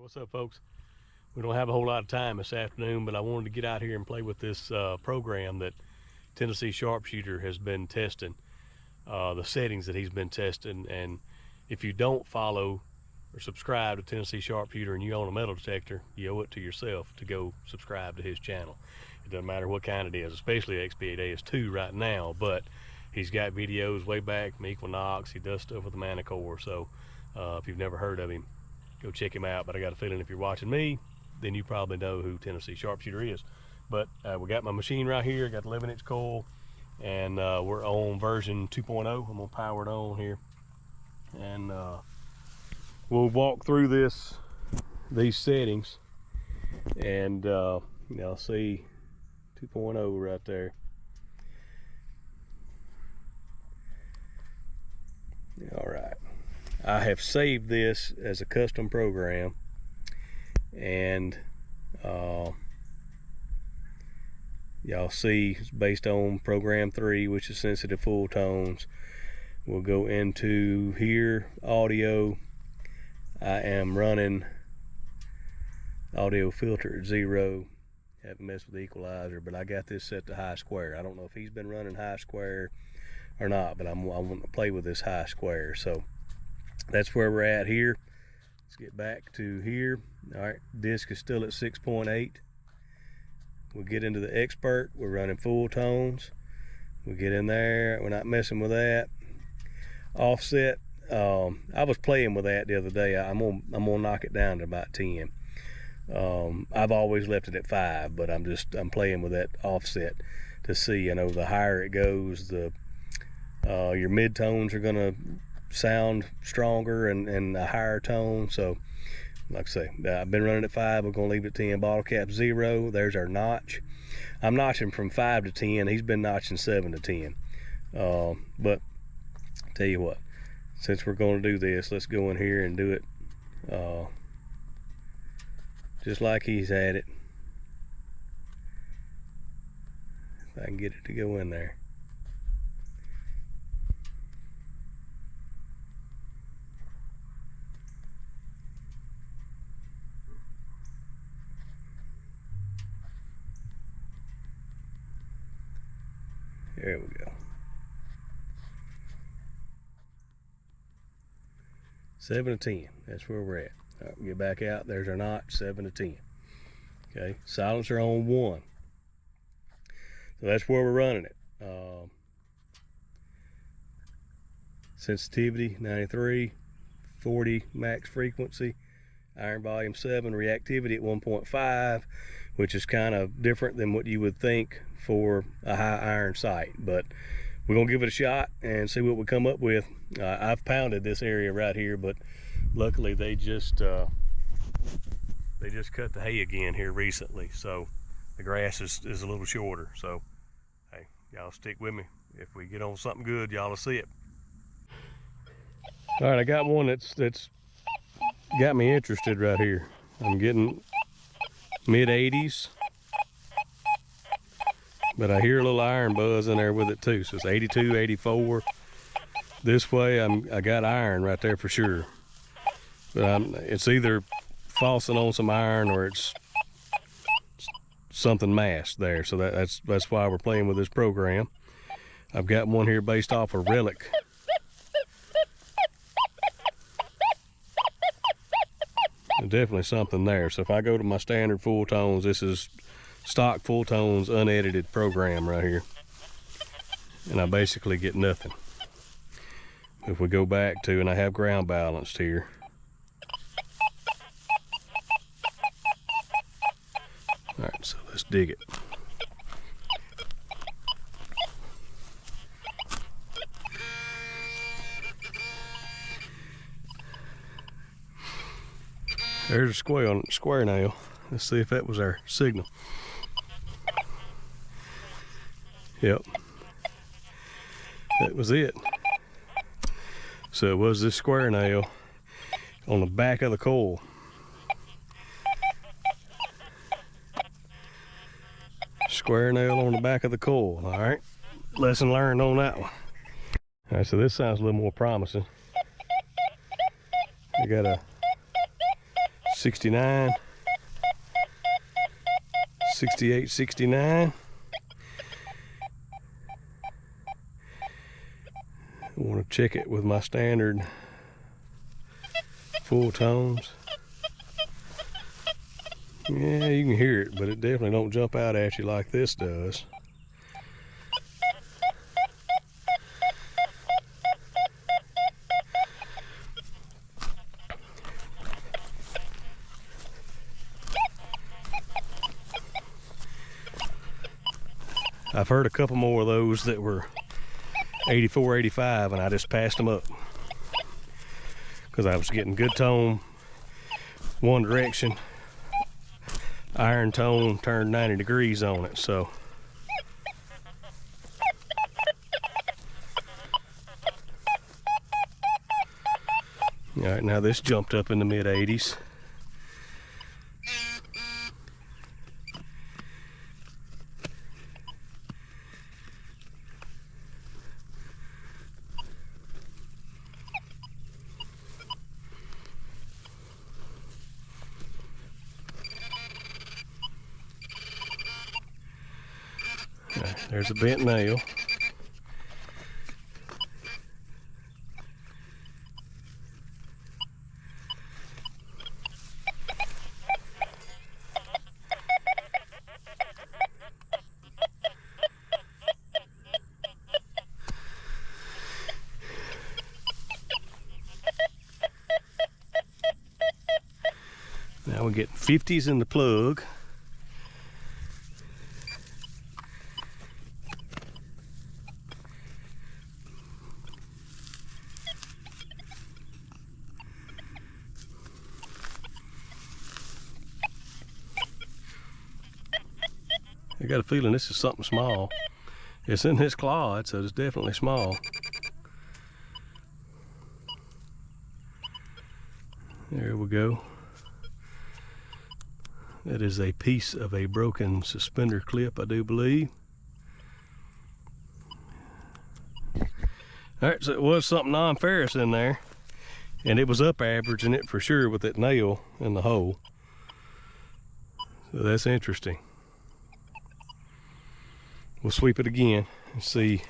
What's up, folks? We don't have a whole lot of time this afternoon, but I wanted to get out here and play with this program that Tennessee Sharpshooter has been testing, the settings that he's been testing. And if you don't follow or subscribe to Tennessee Sharpshooter and you own a metal detector, you owe it to yourself to go subscribe to his channel. It doesn't matter what kind it is, especially XP8AS2 right now, but he's got videos way back from Equinox. He does stuff with the Manicore. So if you've never heard of him, go check him out. But I got a feeling if you're watching me, then you probably know who Tennessee Sharpshooter is. But we got my machine right here, got the 11-inch coil, and we're on version 2.0. I'm gonna power it on here, and we'll walk through these settings, and you'll see 2.0 right there. All right, I have saved this as a custom program, and y'all see it's based on program 3, which is sensitive full tones. We'll go into here, audio. I am running audio filter at 0. Haven't messed with the equalizer, but I got this set to high square. I don't know if he's been running high square or not, but I want to play with this high square. So that's where we're at here. Let's get back to here. All right, disc is still at 6.8. We'll get into the expert. We're running full tones. We'll get in there. We're not messing with that. Offset. I was playing with that the other day. I'm gonna knock it down to about 10. I've always left it at 5, but I'm playing with that offset to see. I know the higher it goes, your mid tones are gonna sound stronger and a higher tone. So like I say, I've been running at 5. We're gonna leave it at 10. Bottle cap 0. There's our notch. I'm notching from 5 to 10. He's been notching 7 to 10. But tell you what, since we're going to do this, let's go in here and do it just like he's had it. If I can get it to go in there. There we go. 7 to 10. That's where we're at. All right, get back out. There's our notch. 7 to 10. Okay. Silencer on 1. So that's where we're running it. Sensitivity 93, 40 max frequency. Iron volume 7. Reactivity at 1.5, which is kind of different than what you would think for a high iron sight, but we're gonna give it a shot and see what we come up with. I've pounded this area right here, but luckily they just cut the hay again here recently, so the grass is a little shorter. So hey, y'all stick with me. If we get on something good, y'all will see it. All right, I got one that's got me interested right here. I'm getting mid 80s, but I hear a little iron buzz in there with it too. So it's 82, 84. This way I got iron right there for sure. But it's either falsing on some iron or it's something masked there. So that's why we're playing with this program. I've got one here based off a relic. There's definitely something there. So if I go to my standard full tones, this is stock full tones unedited program right here, and I basically get nothing. If we go back to, and I have ground balanced here, all right, so let's dig it. There's a square nail. Let's see if that was our signal. Yep, that was it. So it was this square nail on the back of the coil. Square nail on the back of the coil. All right, lesson learned on that one. All right, so this sounds a little more promising. I got a 69, 68, 69. I want to check it with my standard full tones. Yeah, you can hear it, but it definitely don't jump out at you like this does. I've heard a couple more of those that were 84, 85, and I just passed them up because I was getting good tone one direction, iron tone turned 90 degrees on it. So all right, now this jumped up in the mid 80s. There's a bent nail. Now we're getting 50s in the plug. I got a feeling this is something small. It's in this clod, so it's definitely small. There we go. That is a piece of a broken suspender clip, I do believe. All right, so it was something non-ferrous in there, and it was up averaging it for sure with that nail in the hole. So that's interesting. We'll sweep it again and see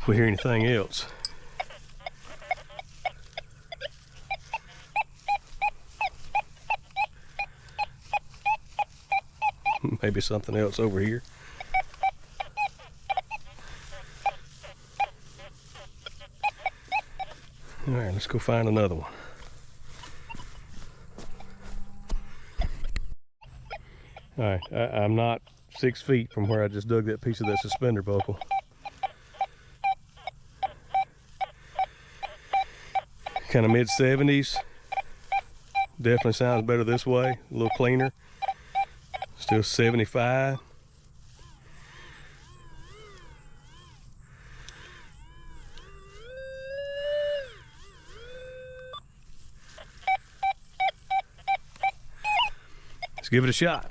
if we hear anything else. Maybe something else over here. All right, let's go find another one. All right, I'm not 6 feet from where I just dug that piece of that suspender buckle. Kind of mid 70s. Definitely sounds better this way, a little cleaner. Still 75. Let's give it a shot.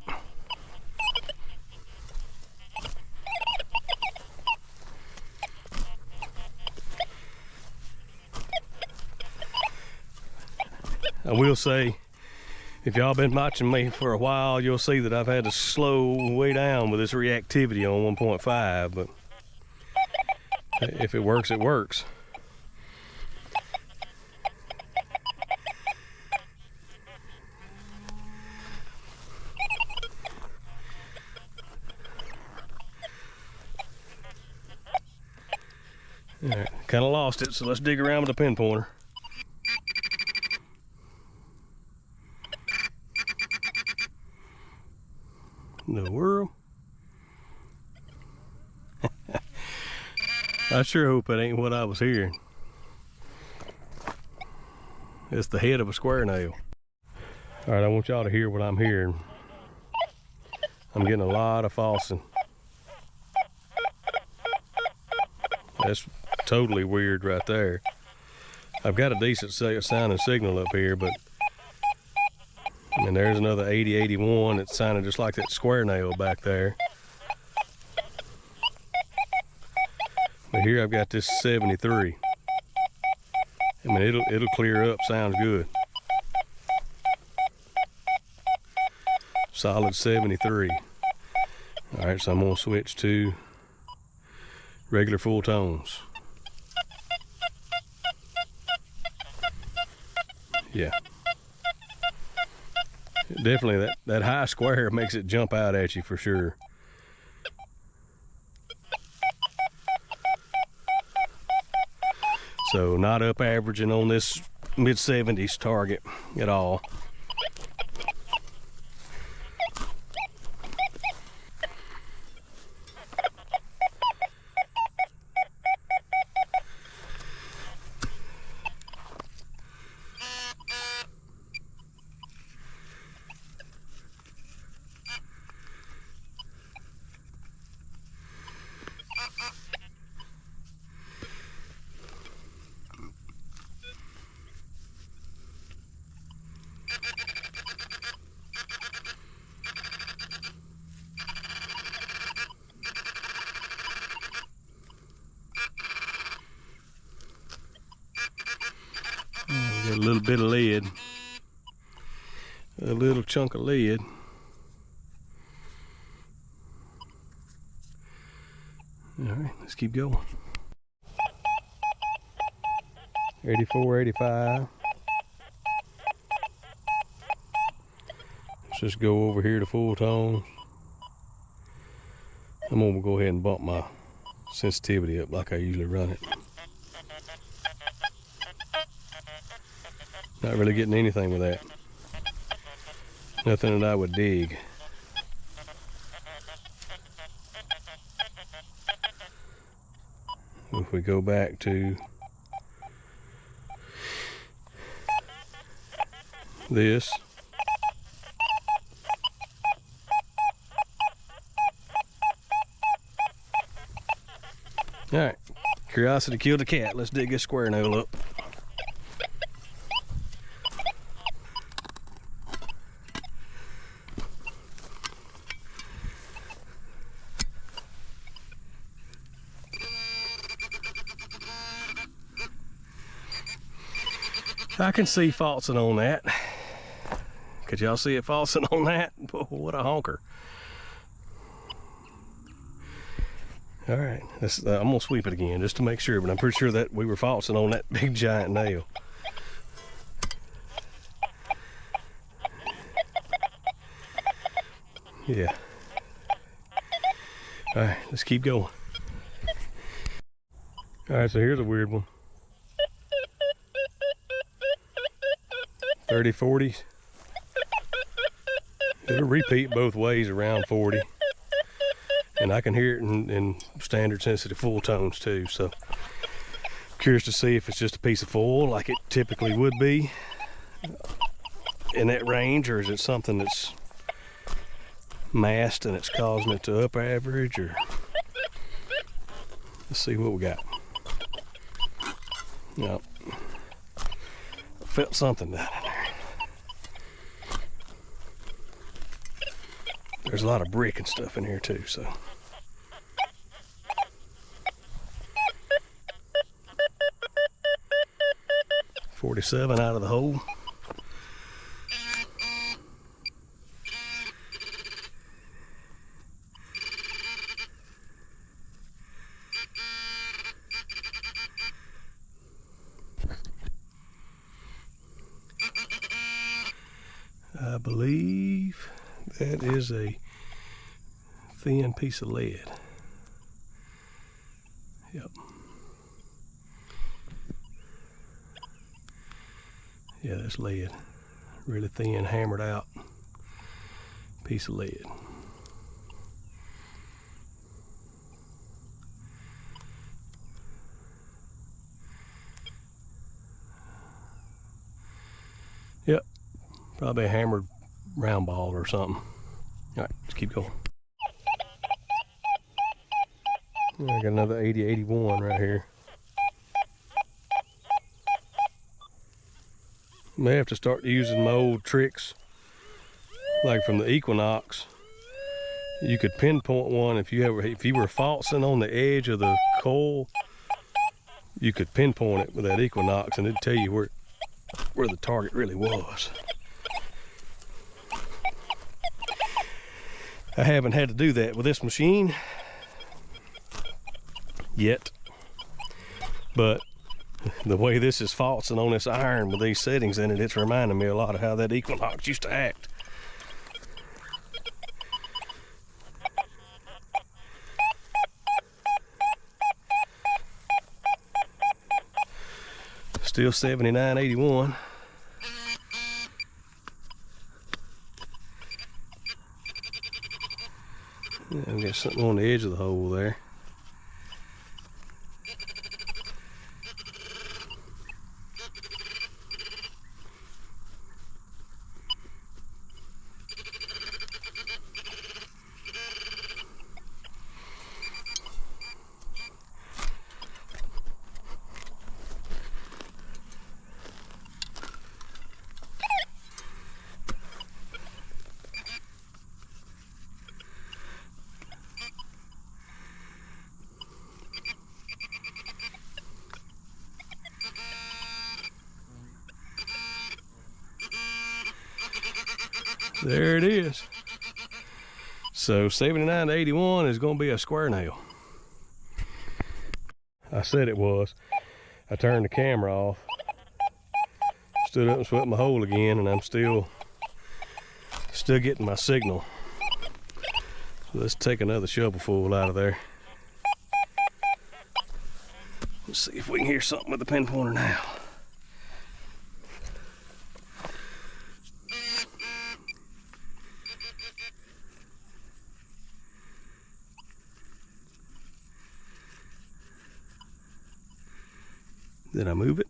I will say, if y'all been watching me for a while, you'll see that I've had to slow way down with this reactivity on 1.5, but if it works, it works. All right, kind of lost it, so let's dig around with a pin pointer. The world. I sure hope it ain't what I was hearing. It's the head of a square nail. All right, I want y'all to hear what I'm hearing. I'm getting a lot of falsing. That's totally weird right there. I've got a decent sounding signal up here, but and there's another 80, 81 that's sounding just like that square nail back there. But here I've got this 73. I mean, it'll clear up, sounds good. solid 73. All right, so I'm gonna switch to regular full tones. Yeah. Definitely that high square makes it jump out at you for sure. So not up averaging on this mid-70s target at all. Get a little bit of lead, a little chunk of lead. All right, let's keep going. 84, 85. Let's just go over here to full tones. I'm gonna go ahead and bump my sensitivity up like I usually run it. Not really getting anything with that. Nothing that I would dig. If we go back to this, all right, curiosity killed the cat. Let's dig this square nail up. I can see falsing on that. Could y'all see it falsing on that? Boy, what a honker. All right, I'm gonna sweep it again just to make sure, but I'm pretty sure that we were falsing on that big giant nail. Yeah. All right, let's keep going. All right, so here's a weird one. 30, 40s. It'll repeat both ways around 40. And I can hear it in standard sensitive full tones too. So curious to see if it's just a piece of foil like it typically would be in that range, or is it something that's masked and it's causing it to up average, or let's see what we got. No. Felt something down in there. There's a lot of brick and stuff in here too, so. $47 out of the hole. I believe that is a thin piece of lead. Yep. Yeah, that's lead. Really thin, hammered out piece of lead. Yep. Probably a hammered round ball or something. All right, let's keep going. I got another 80, 81 right here. May have to start using my old tricks, like from the Equinox. You could pinpoint one if you were falsing on the edge of the coil. You could pinpoint it with that Equinox, and it'd tell you where the target really was. I haven't had to do that with this machine yet, but the way this is falsing on this iron with these settings in it, it's reminding me a lot of how that Equinox used to act. Still 79.81. Yeah, we got something on the edge of the hole there. There it is. So 79 to 81 is going to be a square nail. I said it was. I turned the camera off, stood up and swept my hole again, and I'm still getting my signal. So let's take another shovelful out of there. Let's see if we can hear something with the pin pointer now. Did I move it?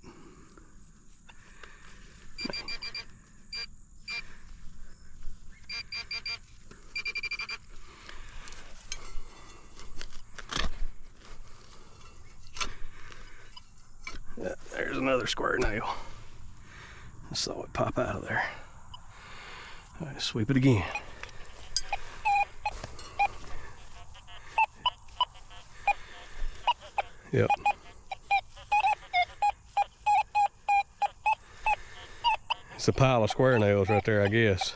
Yeah, there's another square nail. I saw it pop out of there. All right, sweep it again. Yep. It's a pile of square nails right there, I guess.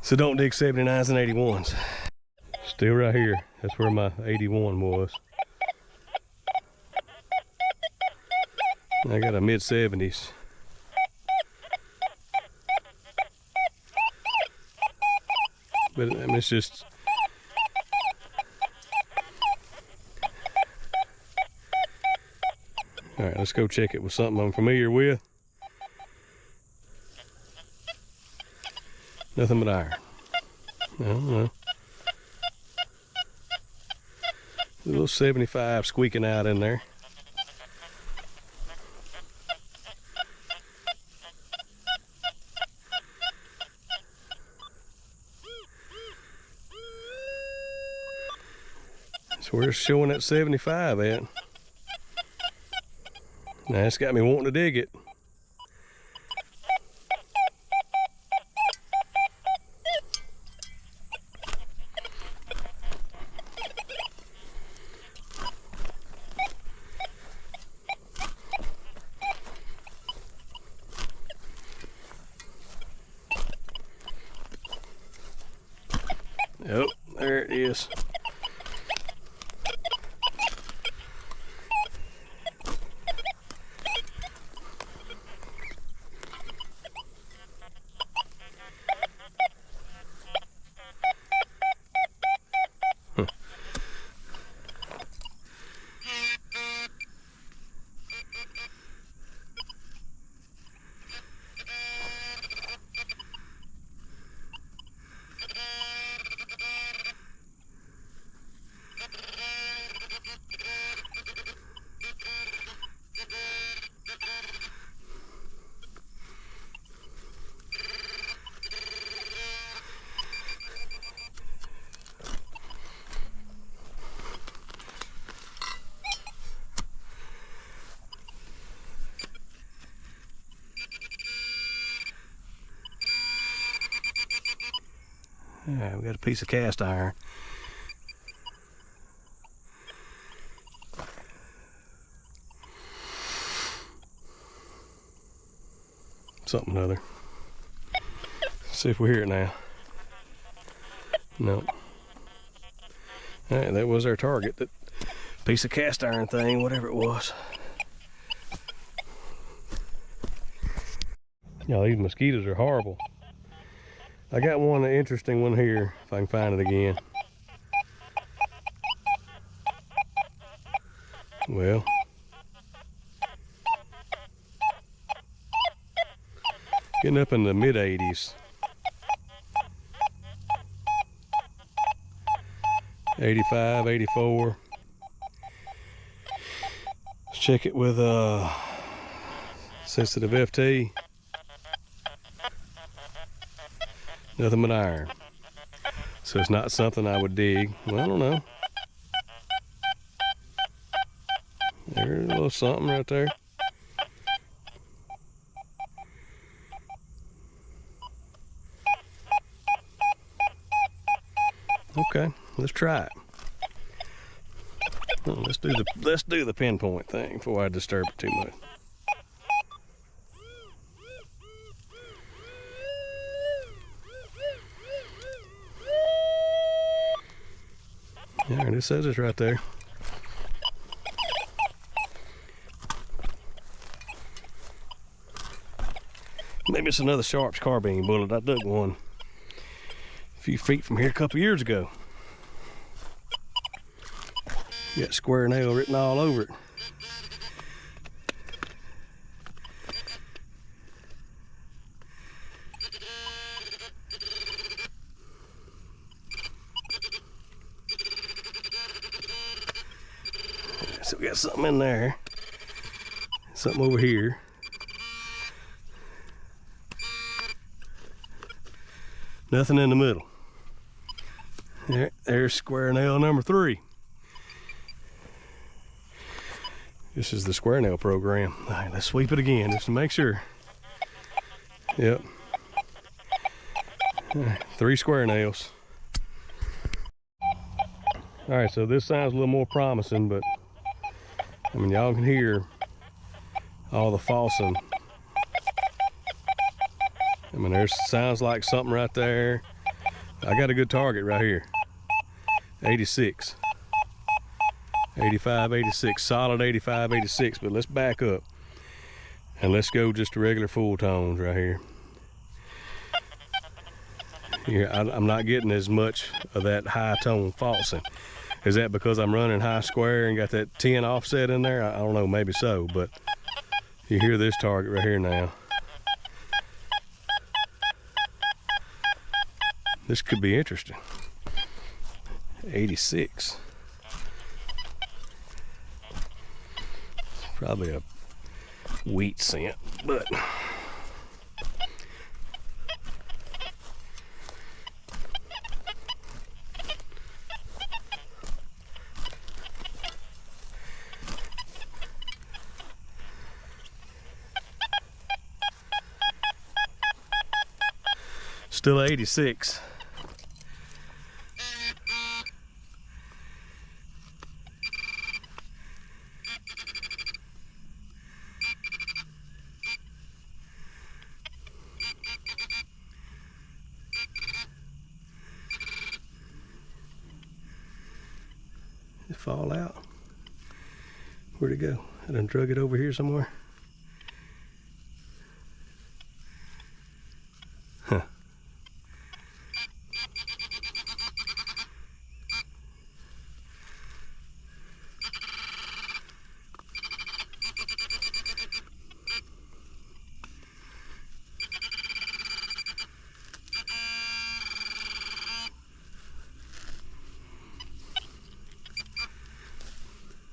So don't dig 79s and 81s. Still right here. That's where my 81 was. I got a mid-70s. But I mean, it's just... All right, let's go check it with something I'm familiar with. Nothing but iron. I don't know. A little 75 squeaking out in there. So we're showing that 75 at. Now it's got me wanting to dig it. Yep, there it is. Alright, we got a piece of cast iron. Something or other. Let's see if we hear it now. No. All right, that was our target. That piece of cast iron thing, whatever it was. Y'all, these mosquitoes are horrible. I got one, an interesting one here, if I can find it again. Well, getting up in the mid 80s. 85, 84. Let's check it with sensitive FT. Nothing but iron. So it's not something I would dig. Well, I don't know. There's a little something right there. Okay, let's try it. Oh, let's do the pinpoint thing before I disturb it too much. Yeah, it says it's right there. Maybe it's another Sharp's carbine bullet. I dug one a few feet from here a couple years ago. Got square nail written all over it. So we got something in there, something over here. Nothing in the middle. There's square nail number 3. This is the square nail program. All right, let's sweep it again just to make sure. Yep. All right, 3 square nails. All right, so this sounds a little more promising, but I mean, y'all can hear all the falsing. I mean, there's sounds like something right there. I got a good target right here. 86. 85, 86, solid 85, 86, but let's back up and let's go just regular full tones right here. Here, I'm not getting as much of that high tone falsing. Is that because I'm running high square and got that 10 offset in there? I don't know, maybe so, but you hear this target right here now. This could be interesting. 86. Probably a wheat scent, but still 86. It fall out. Where'd it go? I done drug it over here somewhere. Huh.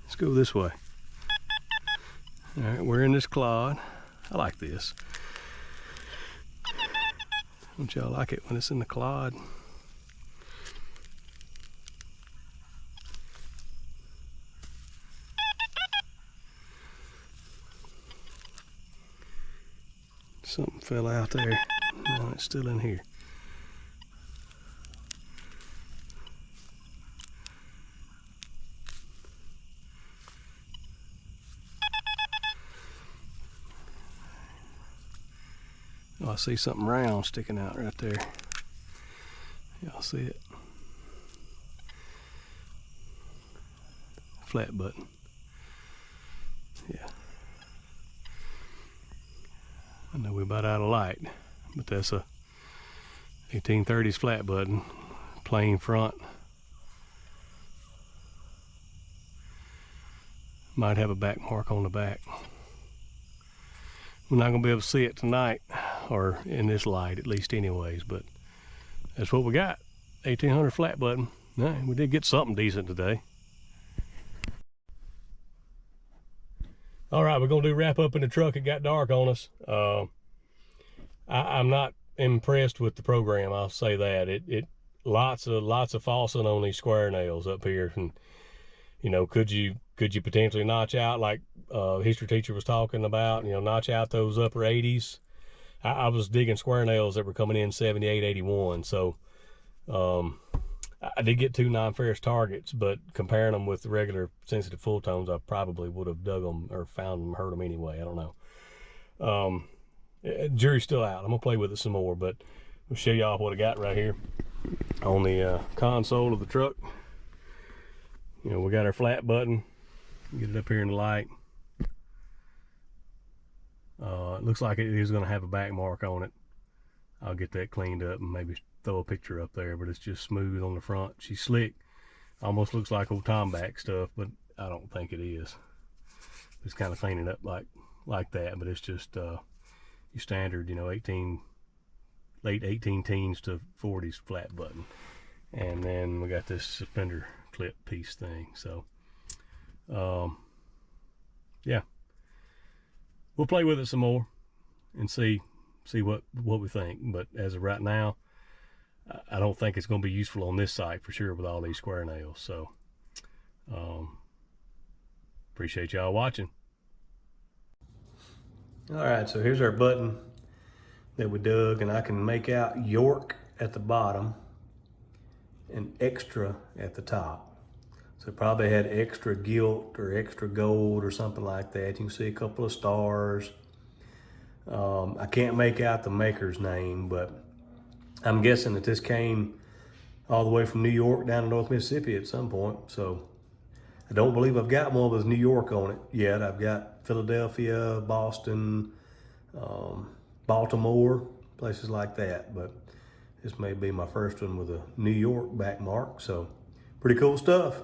Let's go this way. All right, we're in this clod. I like this. Don't y'all like it when it's in the clod? Something fell out there. No, it's still in here. Oh, I see something round sticking out right there. Y'all see it? flat button. Yeah. I know we're about out of light, but that's a 1830s flat button, plain front. Might have a back mark on the back. We're not gonna be able to see it tonight, or in this light at least anyways, but that's what we got. 1800 flat button. We did get something decent today. All right, we're gonna do wrap up in the truck. It got dark on us. I'm not impressed with the program, I'll say that. It lots of falsing on these square nails up here, and you know, could you potentially notch out, like history teacher was talking about, you know, notch out those upper 80s. I was digging square nails that were coming in 78, 81, so I did get 2 non-ferrous targets, but comparing them with the regular sensitive full tones, I probably would have dug them or found them, hurt them anyway. I don't know. Jury's still out. I'm gonna play with it some more, but we'll show y'all what I got right here on the console of the truck. You know, we got our flat button. Get it up here in the light. It looks like it is going to have a back mark on it. I'll get that cleaned up and maybe throw a picture up there, but it's just smooth on the front. She's slick. Almost looks like old Tomback stuff, but I don't think it is. It's kind of cleaning up like that, but it's just your standard, you know, late 18 teens to 40s flat button. And then we got this suspender clip piece thing. So yeah, we'll play with it some more and see what we think, but as of right now, I don't think it's going to be useful on this site for sure with all these square nails. So appreciate y'all watching. All right, so here's our button that we dug, and I can make out York at the bottom and extra at the top. So it probably had extra gilt or extra gold or something like that. You can see a couple of stars. I can't make out the maker's name, but I'm guessing that this came all the way from New York down to North Mississippi at some point. So I don't believe I've got one with New York on it yet. I've got Philadelphia, Boston, Baltimore, places like that. But this may be my first one with a New York back mark. So pretty cool stuff.